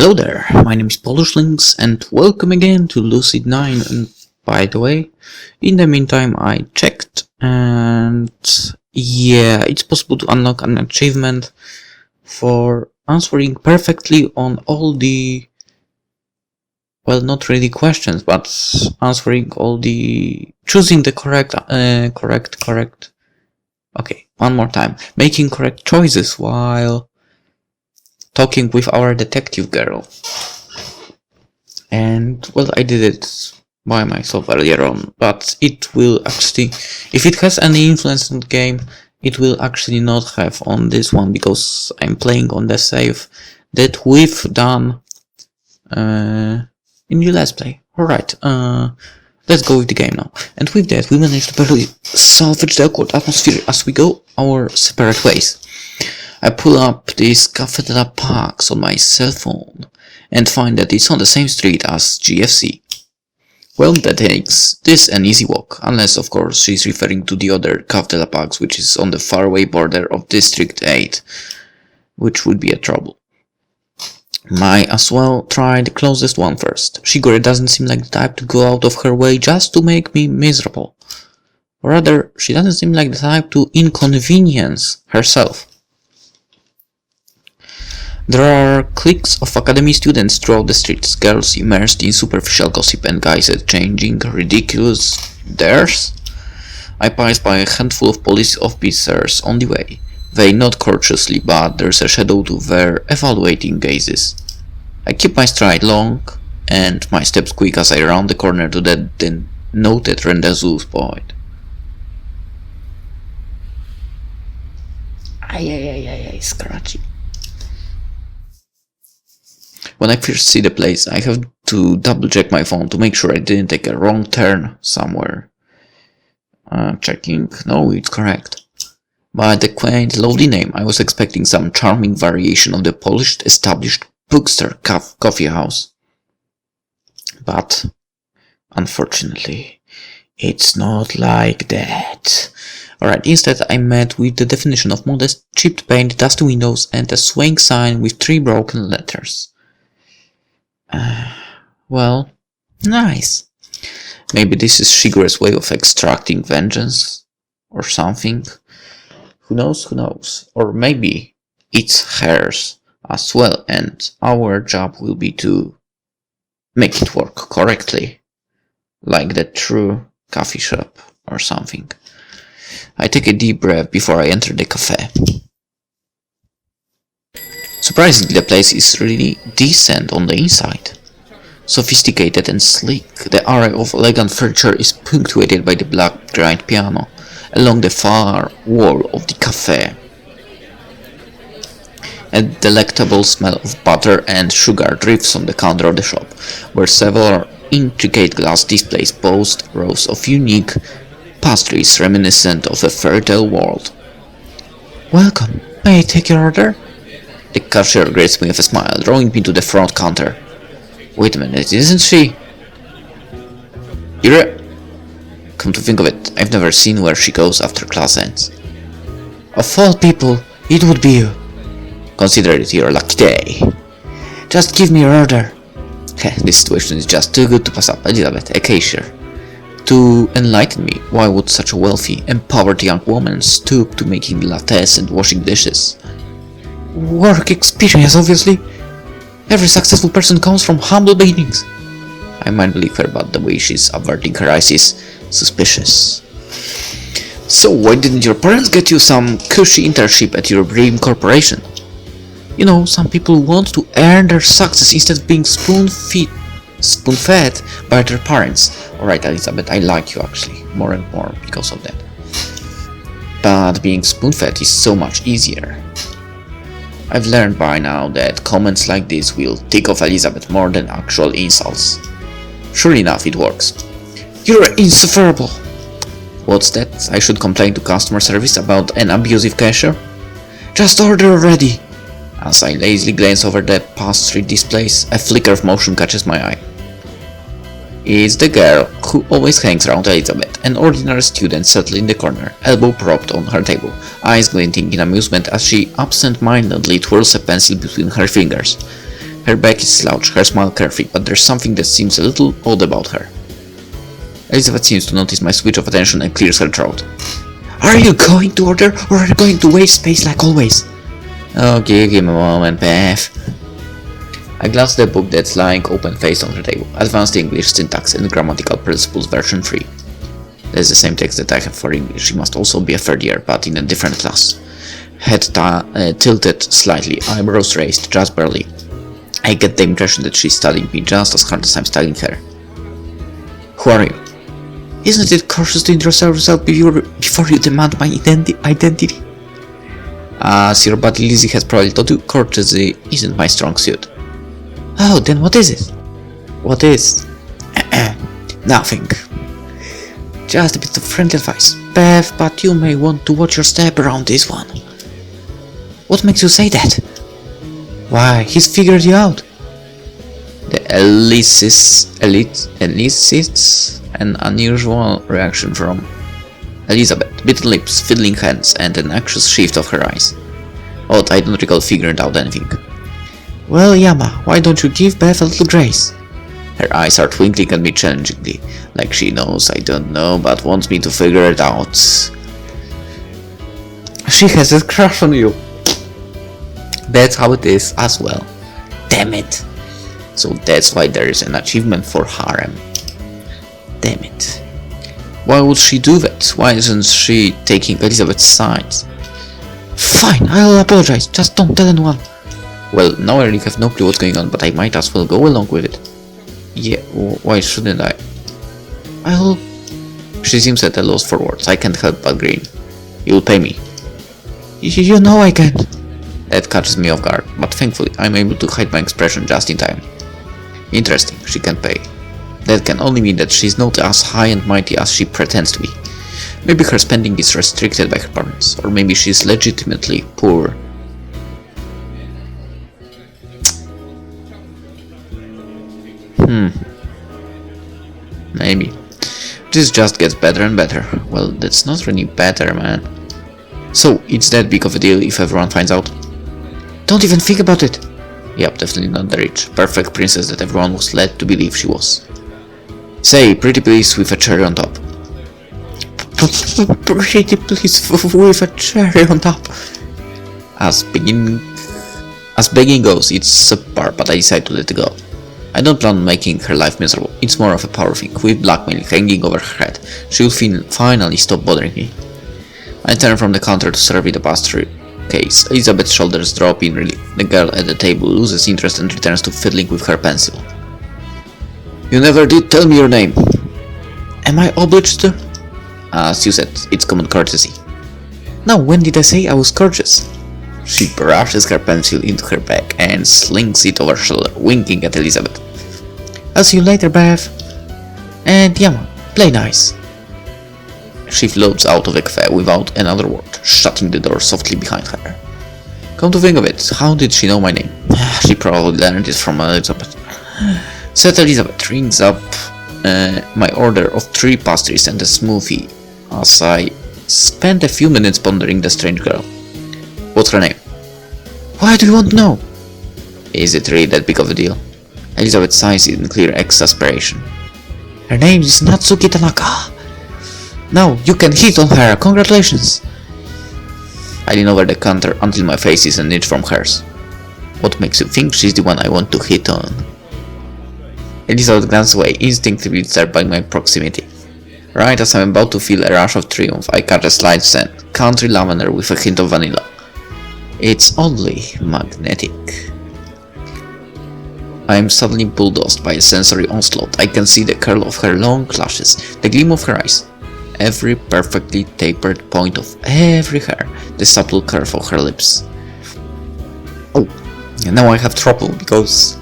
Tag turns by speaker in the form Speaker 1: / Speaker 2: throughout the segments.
Speaker 1: Hello there, my name is PolishLynx and welcome again to Lucid9. And by the way, in the meantime I checked and yeah, it's possible to unlock an achievement for answering perfectly on all the, well, not really questions, but answering all the, choosing the correct, okay, one more time, making correct choices while talking with our detective girl. And well, I did it by myself earlier on, but it will actually, if it has any influence on the game, it will actually not have on this one, because I'm playing on the save that we've done in the Let's Play. Alright, let's go with the game now. And with that, we managed to barely salvage the awkward atmosphere as we go our separate ways. I pull up this Cafeteria Parks on my cell phone and find that it's on the same street as GFC. Well, that makes this an easy walk, unless of course she's referring to the other Cafeteria Parks, which is on the faraway border of District 8, which would be a trouble. Might as well try the closest one first. Shigure doesn't seem like the type to go out of her way just to make me miserable. Or rather, she doesn't seem like the type to inconvenience herself. There are cliques of academy students throughout the streets, girls immersed in superficial gossip and guys exchanging ridiculous dares. I pass by a handful of police officers on the way. They nod courteously, but there's a shadow to their evaluating gazes. I keep my stride long and my steps quick as I round the corner to that then noted rendezvous point. Ay, scratchy. When I first see the place, I have to double check my phone to make sure I didn't take a wrong turn somewhere. Checking, no, it's correct. By the quaint, lovely name, I was expecting some charming variation of the polished, established bookstore coffee house. But, unfortunately, it's not like that. Alright, instead I met with the definition of modest, chipped paint, dusty windows, and a swaying sign with 3 broken letters. Well, nice. Maybe this is Shigure's way of extracting vengeance or something. Who knows? Or maybe it's hers as well, and our job will be to make it work correctly, like the true coffee shop or something. I take a deep breath before I enter the cafe. Surprisingly, the place is really decent on the inside. Sophisticated and sleek, the array of elegant furniture is punctuated by the black grand piano along the far wall of the cafe. A delectable smell of butter and sugar drifts from the counter of the shop, where several intricate glass displays boast rows of unique pastries reminiscent of a fairy tale world. "Welcome, may I take your order?" The cashier greets me with a smile, drawing me to the front counter. Wait a minute, isn't she? Ira? Come to think of it, I've never seen where she goes after class ends. Of all people, it would be you. Consider it your lucky day. Just give me your order. This situation is just too good to pass up. Elizabeth, a cashier. To enlighten me, why would such a wealthy, empowered young woman stoop to making lattes and washing dishes? Work experience, obviously. Every successful person comes from humble beginnings. I might believe her, but the way she's averting her eyes is suspicious. So why didn't your parents get you some cushy internship at your dream corporation? You know, some people want to earn their success instead of being spoon-fed by their parents. Alright, Elizabeth, I like you actually, more and more because of that. But being spoon-fed is so much easier. I've learned by now that comments like this will tick off Elizabeth more than actual insults. Sure enough, it works. You're insufferable! What's that? I should complain to customer service about an abusive cashier? Just order already! As I lazily glance over the pastry displays, a flicker of motion catches my eye. It's the girl who always hangs around Elizabeth, an ordinary student settled in the corner, elbow propped on her table, eyes glinting in amusement as she absent-mindedly twirls a pencil between her fingers. Her back is slouched, her smile carefree, but there's something that seems a little odd about her. Elizabeth seems to notice my switch of attention and clears her throat. Are you going to order, or are you going to waste space like always? Okay, give me a moment, Beth. I glance at the book that's lying open-faced on the table. Advanced English Syntax and Grammatical Principles version 3. That's the same text that I have for English. She must also be a third year, but in a different class. Head tilted slightly, eyebrows raised, just barely. I get the impression that she's studying me just as hard as I'm studying her. Who are you? Isn't it cautious to introduce yourself before you demand my identity? As your buddy Lizzie has probably told you, courtesy isn't my strong suit. Oh, then what is it? What is? Nothing. Just a bit of friendly advice, Bev, but you may want to watch your step around this one. What makes you say that? Why, he's figured you out. The elicits an unusual reaction from Elizabeth, bitten lips, fiddling hands, and an anxious shift of her eyes. Odd, I don't recall figuring out anything. Well, Yama, why don't you give Beth a little grace? Her eyes are twinkling at me challengingly, like she knows I don't know but wants me to figure it out. She has a crush on you. That's how it is as well. Damn it. So that's why there is an achievement for harem. Damn it. Why would she do that? Why isn't she taking Elizabeth's side? Fine, I'll apologize, just don't tell anyone. Well, now I really have no clue what's going on, but I might as well go along with it. Yeah, why shouldn't I? She seems at a loss for words. I can't help but grin. You'll pay me. You know I can. That catches me off guard, but thankfully I'm able to hide my expression just in time. Interesting, she can pay. That can only mean that she's not as high and mighty as she pretends to be. Maybe her spending is restricted by her parents, or maybe she's legitimately poor. Maybe. This just gets better and better. Well, that's not really better, man. So, it's that big of a deal if everyone finds out? Don't even think about it! Yep, definitely not the rich, perfect princess that everyone was led to believe she was. Say, pretty please with a cherry on top. Pretty please with a cherry on top. As begging goes, it's subpar, but I decide to let it go. I don't plan on making her life miserable. It's more of a power thing, with blackmail hanging over her head. She will finally stop bothering me. I turn from the counter to survey the pastry case. Elizabeth's shoulders drop in relief. The girl at the table loses interest and returns to fiddling with her pencil. You never did tell me your name. Am I obliged to? As you said, it's common courtesy. Now, when did I say I was courteous? She brushes her pencil into her bag and slings it over her shoulder, winking at Elizabeth. I'll see you later, Bev. And Yama, play nice. She floats out of the cafe without another word, shutting the door softly behind her. Come to think of it, how did she know my name? She probably learned it from Elizabeth. Said Elizabeth rings up my order of 3 pastries and a smoothie as I spend a few minutes pondering the strange girl. What's her name? Why do you want to know? Is it really that big of a deal? Elizabeth sighs in clear exasperation. Her name is Natsuki Tanaka. Now you can hit on her, congratulations! I lean over the counter until my face is an inch from hers. What makes you think she's the one I want to hit on? Elizabeth glances away, instinctively disturbed by my proximity. Right as I'm about to feel a rush of triumph, I catch a slight scent, country lavender with a hint of vanilla. It's oddly magnetic. I am suddenly bulldozed by a sensory onslaught. I can see the curl of her long lashes, the gleam of her eyes, every perfectly tapered point of every hair, the supple curve of her lips. Oh, and now I have trouble because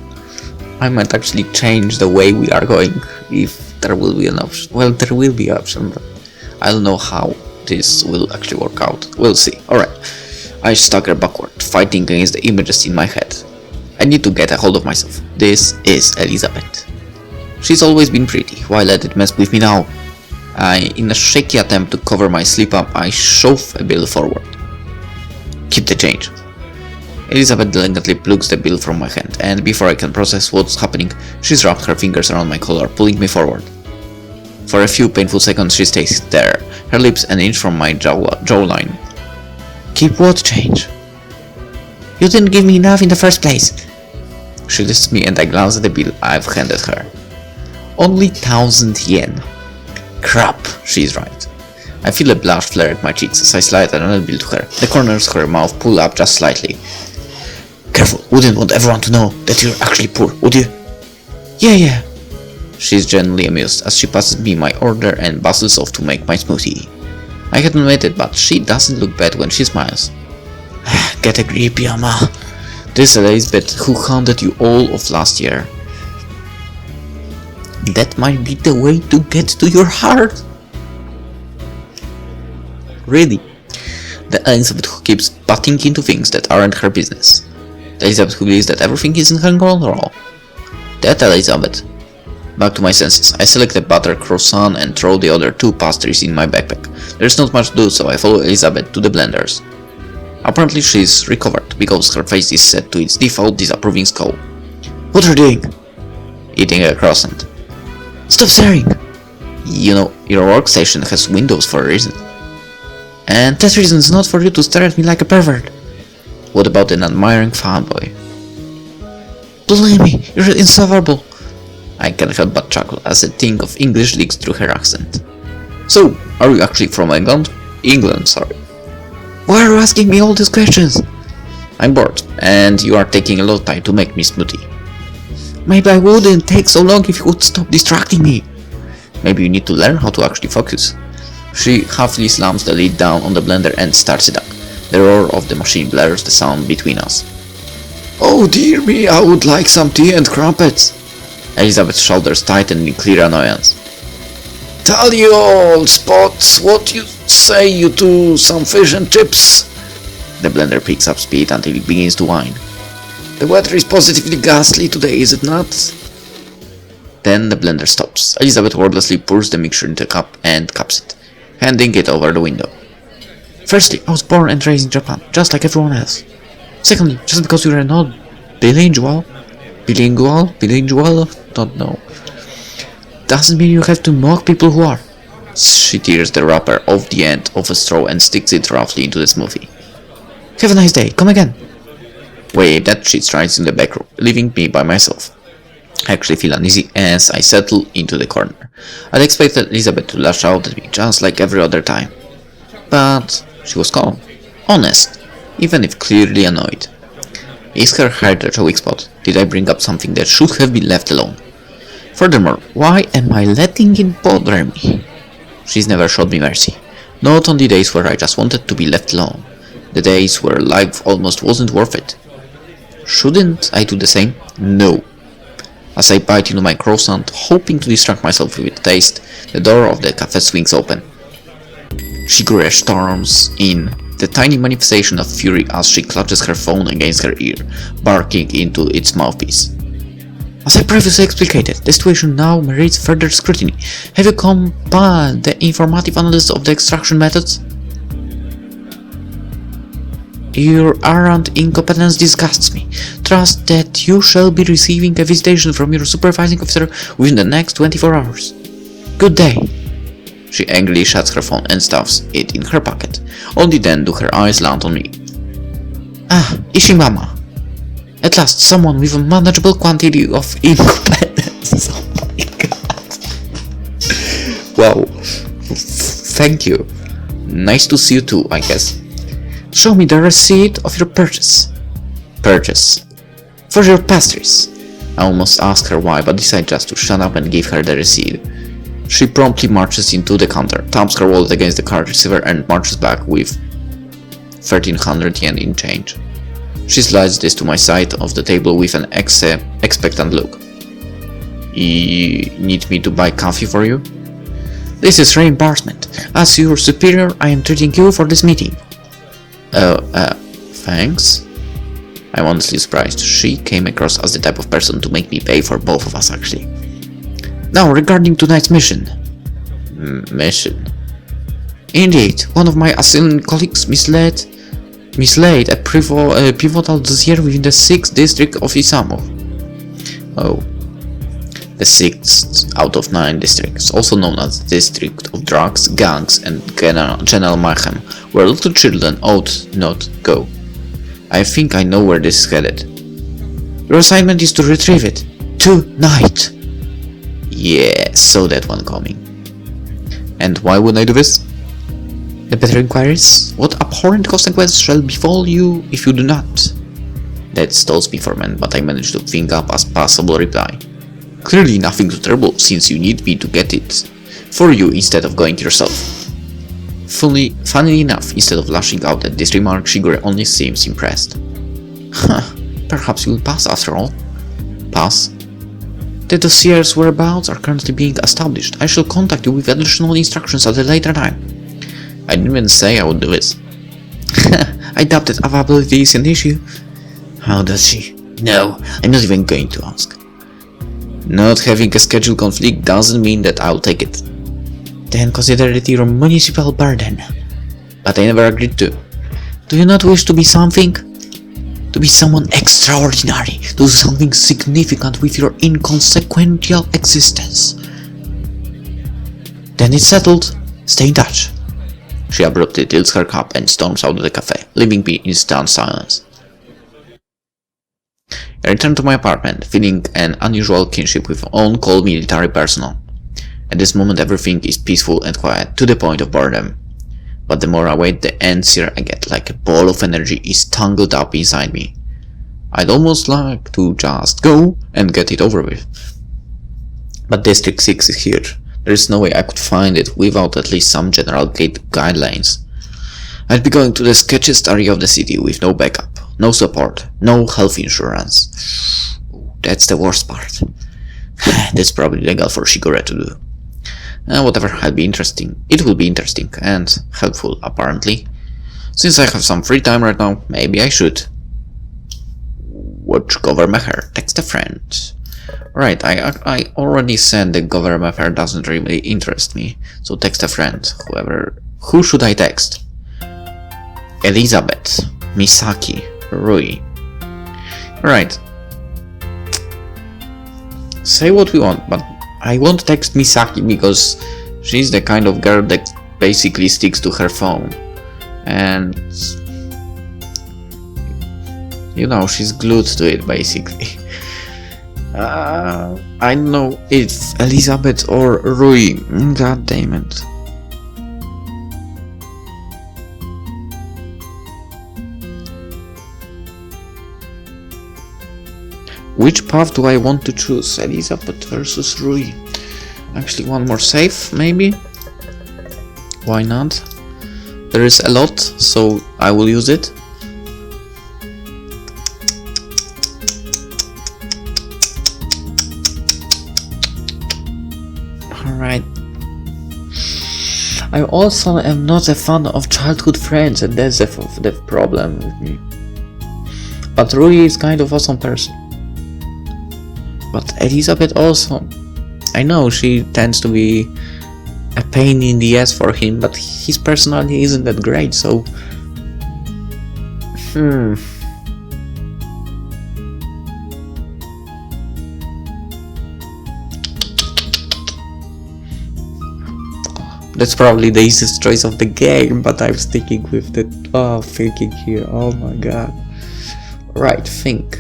Speaker 1: I might actually change the way we are going if there will be an option. Well, there will be an option, but I don't know how this will actually work out. We'll see. Alright. I stagger backward, fighting against the images in my head. I need to get a hold of myself. This is Elizabeth. She's always been pretty. Why let it mess with me now? In a shaky attempt to cover my slip-up, I shove a bill forward. Keep the change. Elizabeth delicately plucks the bill from my hand, and before I can process what's happening, she's wrapped her fingers around my collar, pulling me forward. For a few painful seconds she stays there, her lips an inch from my jawline. Keep what change? You didn't give me enough in the first place. She lifts me and I glance at the bill I've handed her. Only 1,000 yen. Crap, she's right. I feel a blush flare at my cheeks as I slide another bill to her. The corners of her mouth pull up just slightly. Careful, wouldn't want everyone to know that you're actually poor, would you? Yeah. She's genuinely amused as she passes me my order and bustles off to make my smoothie. I hadn't admitted, but she doesn't look bad when she smiles. Get a grip, Yama. This is Elizabeth who haunted you all of last year. That might be the way to get to your heart. Really? The Elizabeth who keeps butting into things that aren't her business. The Elizabeth who believes that everything is in her control. That Elizabeth. Back to my senses, I select a butter croissant and throw the other 2 pastries in my backpack. There's not much to do, so I follow Elizabeth to the blenders. Apparently she's recovered, because her face is set to its default disapproving scowl. What are you doing? Eating a croissant. Stop staring! You know, your workstation has windows for a reason. And that reason is not for you to stare at me like a pervert. What about an admiring fanboy? Believe me, you're insufferable. I can't help but chuckle as a tinge of English leaks through her accent. So, are you actually from England? England, sorry. Why are you asking me all these questions? I'm bored, and you are taking a lot of time to make me smoothie. Maybe I wouldn't take so long if you would stop distracting me. Maybe you need to learn how to actually focus. She halfly slams the lid down on the blender and starts it up. The roar of the machine blurs the sound between us. Oh dear me, I would like some tea and crumpets. Elizabeth's shoulders tighten in clear annoyance. Tell you old spots what you say you do, some fish and chips. The blender picks up speed until it begins to whine. The weather is positively ghastly today, is it not? Then the blender stops. Elizabeth wordlessly pours the mixture into a cup and cups it, handing it over the window. Firstly, I was born and raised in Japan, just like everyone else. Secondly, just because you're not bilingual, don't know, doesn't mean you have to mock people who are. She tears the wrapper off the end of a straw and sticks it roughly into the smoothie. Have a nice day, come again. Wait, that she strides in the back room, leaving me by myself. I actually feel uneasy as I settle into the corner. I'd expected Elizabeth to lash out at me just like every other time. But she was calm, honest, even if clearly annoyed. Is her heart a weak spot? Did I bring up something that should have been left alone? Furthermore, why am I letting it bother me? She's never showed me mercy. Not on the days where I just wanted to be left alone. The days where life almost wasn't worth it. Shouldn't I do the same? No. As I bite into my croissant, hoping to distract myself with the taste, the door of the cafe swings open. Shigure storms in, the tiny manifestation of fury as she clutches her phone against her ear, barking into its mouthpiece. As I previously explicated, the situation now merits further scrutiny. Have you compiled the informative analysis of the extraction methods? Your arrant incompetence disgusts me. Trust that you shall be receiving a visitation from your supervising officer within the next 24 hours. Good day. She angrily shuts her phone and stuffs it in her pocket. Only then do her eyes land on me. Ah, Ishimama. At last, someone with a manageable quantity of incompetence. Oh my god. Wow. Thank you. Nice to see you too, I guess. Show me the receipt of your purchase. Purchase. For your pastries. I almost asked her why, but decide just to shut up and give her the receipt. She promptly marches into the counter, thumps her wallet against the card receiver and marches back with 1,300 yen in change. She slides this to my side of the table with an expectant look. You need me to buy coffee for you? This is reimbursement. As your superior, I am treating you for this meeting. Thanks? I'm honestly surprised. She came across as the type of person to make me pay for both of us, actually. Now, regarding tonight's mission. Mission? Indeed, one of my assailant colleagues misled mislaid a pivotal dossier within the 6th district of Isamu. Oh. The 6th out of 9 districts, also known as the District of Drugs, Gangs, and General Mayhem, where little children ought not go. I think I know where this is headed. Your assignment is to retrieve it. Tonight! Yeah, saw that one coming. And why would I do this? The better inquiries, what abhorrent consequences shall befall you if you do not? That stalls me for a minute, but I managed to think up a passable reply. Clearly nothing too terrible, since you need me to get it for you instead of going yourself. Funnily enough, instead of lashing out at this remark, Shigure only seems impressed. Huh, perhaps you'll pass after all. Pass? The dossier's whereabouts are currently being established. I shall contact you with additional instructions at a later time. I didn't even say I would do this. I doubt that availability is an issue. How does she? No, I'm not even going to ask. Not having a schedule conflict doesn't mean that I'll take it. Then consider it your municipal burden. But I never agreed to. Do you not wish to be something? To be someone extraordinary, to do something significant with your inconsequential existence. Then it's settled. Stay in touch. She abruptly tilts her cup and storms out of the cafe, leaving me in stunned silence. I return to my apartment, feeling an unusual kinship with on-call military personnel. At this moment everything is peaceful and quiet, to the point of boredom. But the more I wait, the antsier I get, like a ball of energy is tangled up inside me. I'd almost like to just go and get it over with. But District 6 is here. There is no way I could find it without at least some general guidelines. I'd be going to the sketchiest area of the city with no backup, no support, no health insurance. That's the worst part. That's probably legal for Shigure to do. Whatever, it'll be interesting. It will be interesting and helpful, apparently. Since I have some free time right now, maybe I should watch Government Hair. Text a friend. Right, I already said that Government Hair doesn't really interest me, so text a friend. Who should I text? Elizabeth, Misaki, Rui. Right. Say what we want, but I won't text Misaki because she's the kind of girl that basically sticks to her phone. And you know, she's glued to it basically. I don't know if Elizabeth or Rui. God damn it. Which path do I want to choose? Elizabeth versus Rui. Actually, one more safe, maybe? Why not? There is a lot, so I will use it. Alright. I also am not a fan of childhood friends, and that's the problem with me. But Rui is kind of awesome person. But Elizabeth also. I know she tends to be a pain in the ass for him, but his personality isn't that great, so... That's probably the easiest choice of the game, but I'm sticking with the thinking here. Oh my god. Right, think.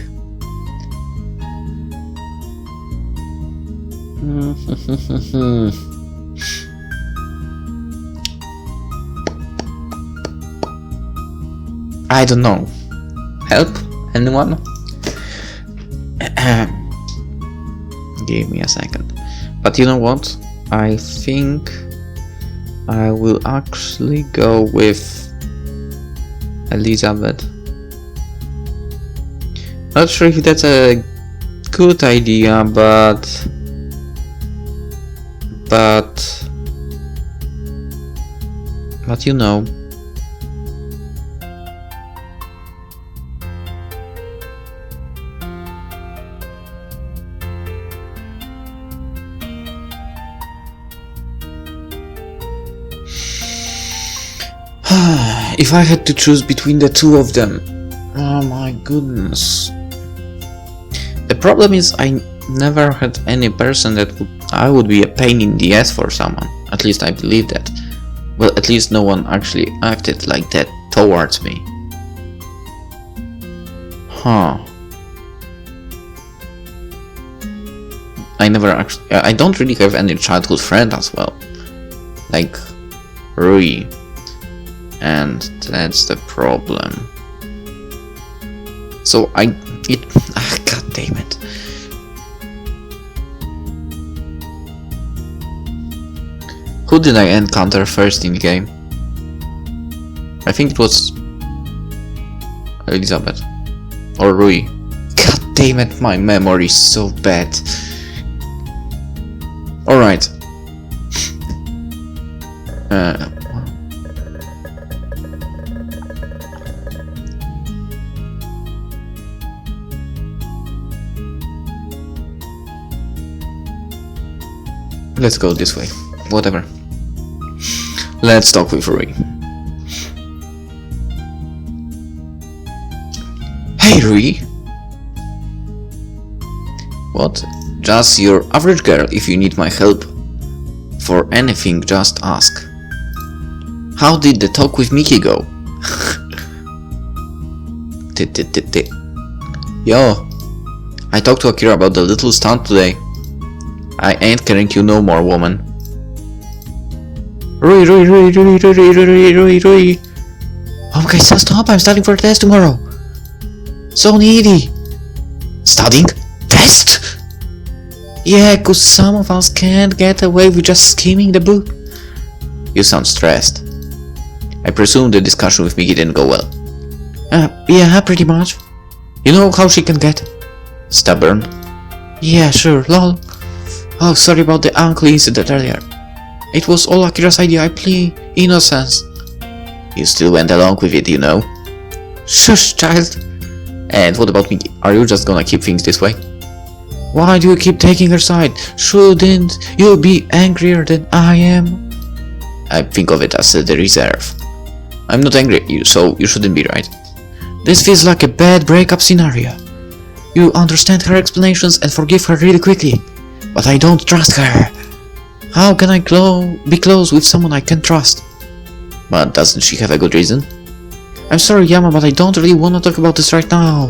Speaker 1: I don't know. Help? Anyone? Give me a second. But you know what? I think I will actually go with Elizabeth. Not sure if that's a good idea, but you know. If I had to choose between the two of them, oh my goodness. The problem is I never had any person that I would be a pain in the ass for someone. At least I believe that. Well, at least no one actually acted like that towards me. Huh. I don't really have any childhood friend as well. Like Rui. And that's the problem. So god damn it. Who did I encounter first in the game? I think it was Elizabeth or Rui. God damn it, my memory is so bad. Alright. Let's go this way. Whatever. Let's talk with Rui. Hey Rui! What? Just your average girl. If you need my help for anything, just ask. How did the talk with Mickey go? Yo, I talked to Akira about the little stunt today. I ain't carrying you no more, woman. Rui. Okay, so stop, I'm studying for a test tomorrow. So needy. Studying? Test? Yeah, cause some of us can't get away with just skimming the book. You sound stressed. I presume the discussion with Mickey didn't go well. Yeah, pretty much. You know how she can get? Stubborn? Yeah, sure, lol. Oh, sorry about the uncle incident earlier. It was all Akira's idea, I plead innocence. You still went along with it, you know. Shush, child. And what about Mickey? Are you just gonna keep things this way? Why do you keep taking her side? Shouldn't you be angrier than I am? I think of it as the reserve. I'm not angry at you, so you shouldn't be, right? This feels like a bad breakup scenario. You understand her explanations and forgive her really quickly. But I don't trust her. How can I be close with someone I can't trust? But doesn't she have a good reason? I'm sorry, Yama, but I don't really want to talk about this right now.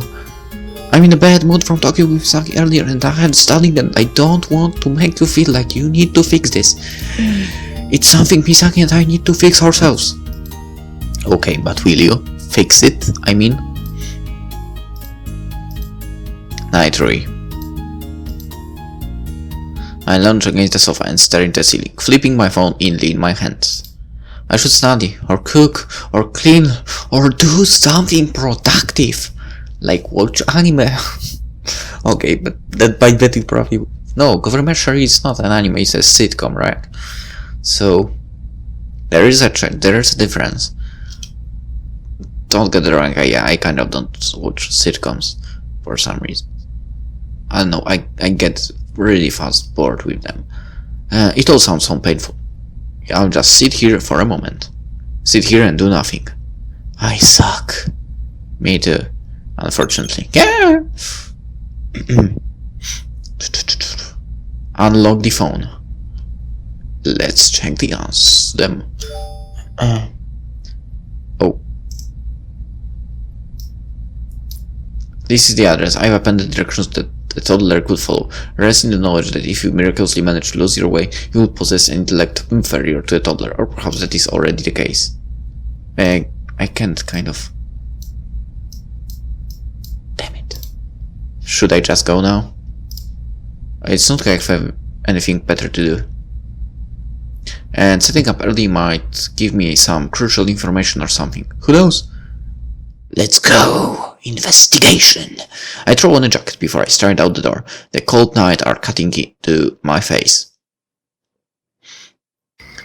Speaker 1: I'm in a bad mood from talking with Saki earlier and I had studying and I don't want to make you feel like you need to fix this. It's something Misaki and I need to fix ourselves. Okay, but will you fix it, I mean? Night, Rui. I lounge against the sofa and stare into the ceiling, flipping my phone in my hands. I should study, or cook, or clean, or do something productive. Like watch anime. Okay, but that by that it probably... No, Government Sherry is not an anime, it's a sitcom, right? So, there is a difference. Don't get it wrong, I kind of don't watch sitcoms for some reason. I don't know, I get really fast bored with them. It all sounds so painful. I'll just sit here for a moment. Sit here and do nothing. I suck. Me too, unfortunately. Yeah. Unlock the phone. Let's check them. Oh. This is the address. I've appended directions that the toddler could follow. Rest in the knowledge that if you miraculously manage to lose your way, you will possess an intellect inferior to a toddler, or perhaps that is already the case. I can't, kind of. Damn it. Should I just go now? It's not like I have anything better to do. And setting up early might give me some crucial information or something. Who knows? Let's go! Investigation! I throw on a jacket before I start out the door. The cold night are cutting into my face.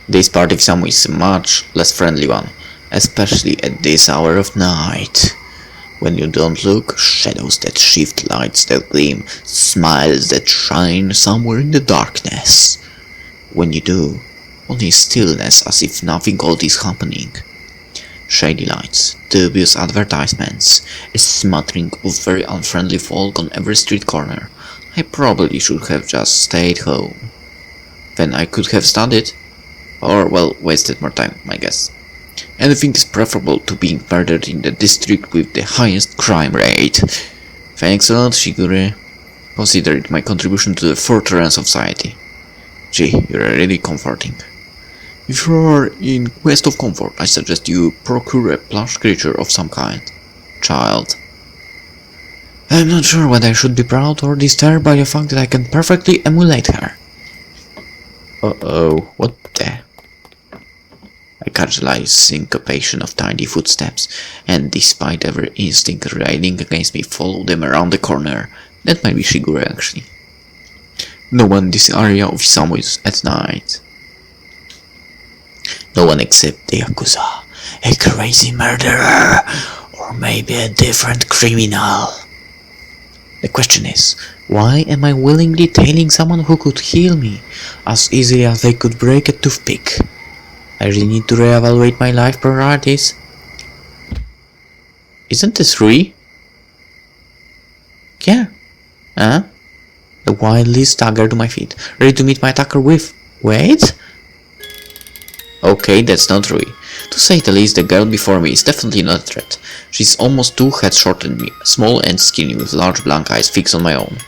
Speaker 1: This part of Isamu is a much less friendly one, especially at this hour of night. When you don't look, shadows that shift, lights that gleam, smiles that shine somewhere in the darkness. When you do, only stillness as if nothing odd is happening. Shady lights, dubious advertisements, a smattering of very unfriendly folk on every street corner. I probably should have just stayed home. Then I could have studied. Or, well, wasted more time, I guess. Anything is preferable to being murdered in the district with the highest crime rate. Thanks a lot, Shigure. Consider it my contribution to the furtherance of society. Gee, you're really comforting. If you're in quest of comfort, I suggest you procure a plush creature of some kind. Child. I'm not sure whether I should be proud or disturbed by the fact that I can perfectly emulate her. Uh-oh, what the? I catch the light syncopation of tiny footsteps, and despite every instinct riding against me, follow them around the corner. That might be Shigure, actually. No one in this area of Isamu is at night. No one except the Yakuza, a crazy murderer, or maybe a different criminal. The question is, why am I willingly tailing someone who could heal me as easily as they could break a toothpick? I really need to reevaluate my life priorities. Isn't this free? Yeah. Huh? I wildly stagger to my feet, ready to meet my attacker with... Wait? Okay, that's not Rui. To say the least, the girl before me is definitely not a threat. She's almost 2 heads shorter than me, small and skinny with large blank eyes fixed on my own.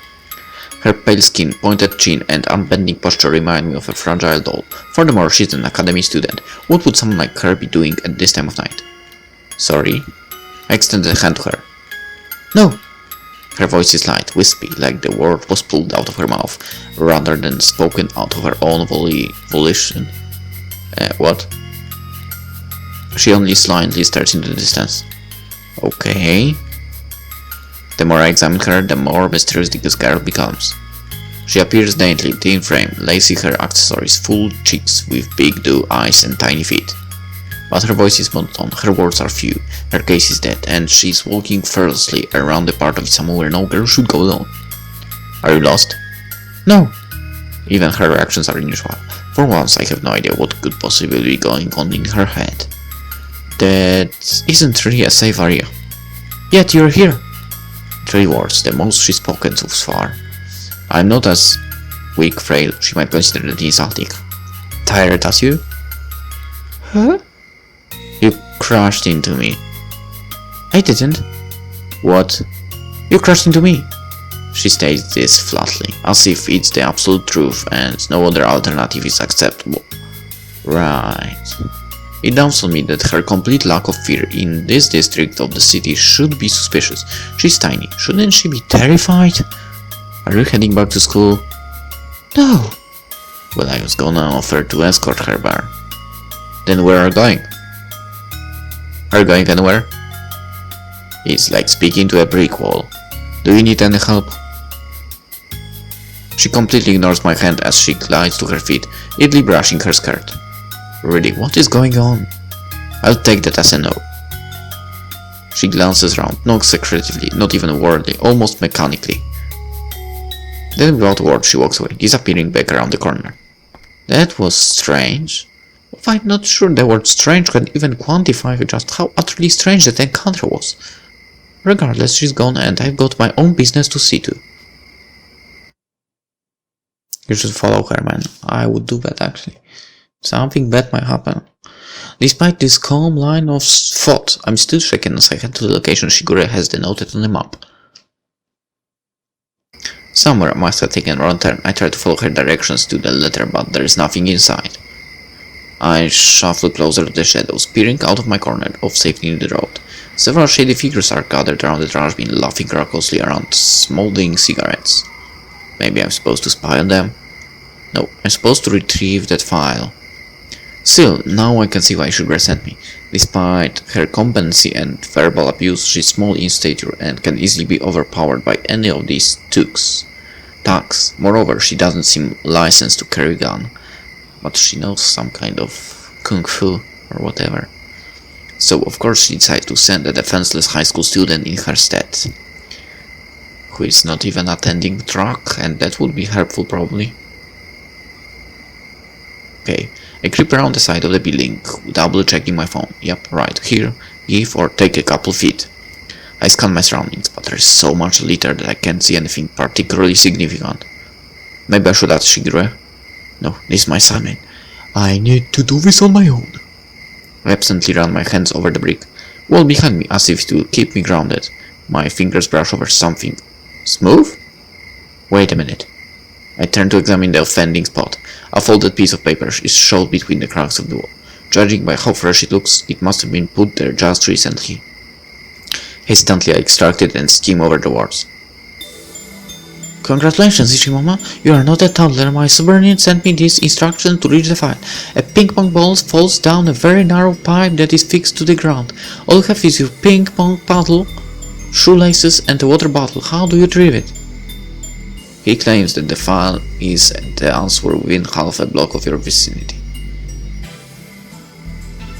Speaker 1: Her pale skin, pointed chin, and unbending posture remind me of a fragile doll. Furthermore, she's an academy student. What would someone like her be doing at this time of night? Sorry. I extended a hand to her. No! Her voice is light, wispy, like the word was pulled out of her mouth, rather than spoken out of her own volition. What? She only slightly stares into the distance. Okay. The more I examine her, the more mysterious this girl becomes. She appears daintily, thin frame, lacy hair accessories, full cheeks with big blue eyes and tiny feet. But her voice is monotone, her words are few, her gaze is dead, and she's walking fearlessly around the part of Isamu where no girl should go alone. Are you lost? No. Even her reactions are unusual. For once, I have no idea what could possibly be going on in her head. That isn't really a safe area. Yet you're here. 3 words, the most she's spoken so far. I'm not as weak, frail, she might consider that insulting. Tired as you? Huh? You crashed into me. I didn't. What? You crashed into me. She states this flatly, as if it's the absolute truth and no other alternative is acceptable. Right. It dawns on me that her complete lack of fear in this district of the city should be suspicious. She's tiny. Shouldn't she be terrified? Are you heading back to school? No. Well, I was gonna offer to escort her there. Then where are you going? Are you going anywhere? It's like speaking to a brick wall. Do you need any help? She completely ignores my hand as she glides to her feet, idly brushing her skirt. Really, what is going on? I'll take that as a no. She glances around, nods secretively, not even wordly, almost mechanically. Then without a word she walks away, disappearing back around the corner. That was strange. I'm not sure the word strange can even quantify just how utterly strange that encounter was. Regardless, she's gone and I've got my own business to see to. You should follow her, man. I would do that actually. Something bad might happen. Despite this calm line of thought, I'm still shaken as I head to the location Shigure has denoted on the map. Somewhere I must have taken a wrong turn. I try to follow her directions to the letter, but there is nothing inside. I shuffle closer to the shadows, peering out of my corner of safety in the road. Several shady figures are gathered around the trash bin, laughing raucously around smoldering cigarettes. Maybe I'm supposed to spy on them? No, I'm supposed to retrieve that file. Still, now I can see why Shigure sent me. Despite her competency and verbal abuse, she's small in stature and can easily be overpowered by any of these thugs. Moreover, she doesn't seem licensed to carry a gun, but she knows some kind of kung fu or whatever. So of course she decides to send a defenseless high school student in her stead, who is not even attending track, and that would be helpful probably. Okay, I creep around the side of the building, double checking my phone. Yep, right here, give or take a couple feet. I scan my surroundings, but there's so much litter that I can't see anything particularly significant. Maybe I should ask Shigure? No, this is my assignment. I need to do this on my own. I absently run my hands over the brick, wall behind me as if to keep me grounded. My fingers brush over something. Smooth? Wait a minute. I turn to examine the offending spot. A folded piece of paper is shoved between the cracks of the wall. Judging by how fresh it looks, it must have been put there just recently. Hesitantly, I extract it and skim over the words. Congratulations, Ishimoto. You are not a toddler. My subordinate sent me this instruction to reach the file. A ping-pong ball falls down a very narrow pipe that is fixed to the ground. All you have is your ping-pong paddle, shoelaces, and a water bottle. How do you retrieve it? He claims that the file is the answer within half a block of your vicinity.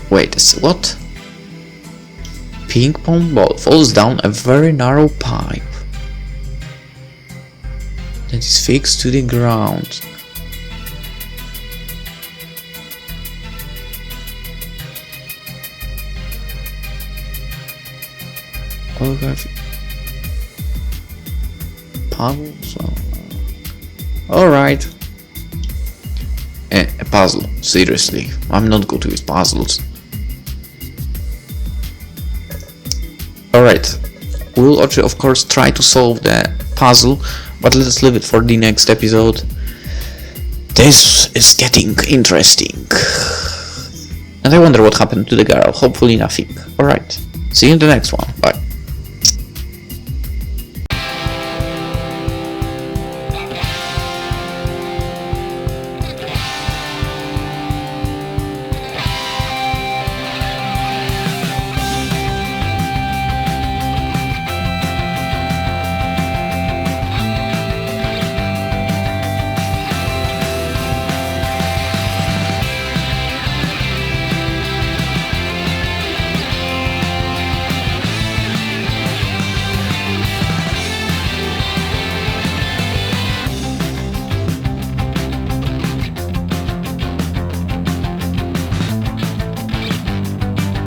Speaker 1: Wait, what? Ping-pong ball falls down a very narrow pipe that is fixed to the ground. Puzzles? Alright. A puzzle, seriously. I'm not good with puzzles. Alright. We'll of course try to solve the puzzle, but let us leave it for the next episode. This is getting interesting. And I wonder what happened to the girl. Hopefully nothing. Alright. See you in the next one. Bye.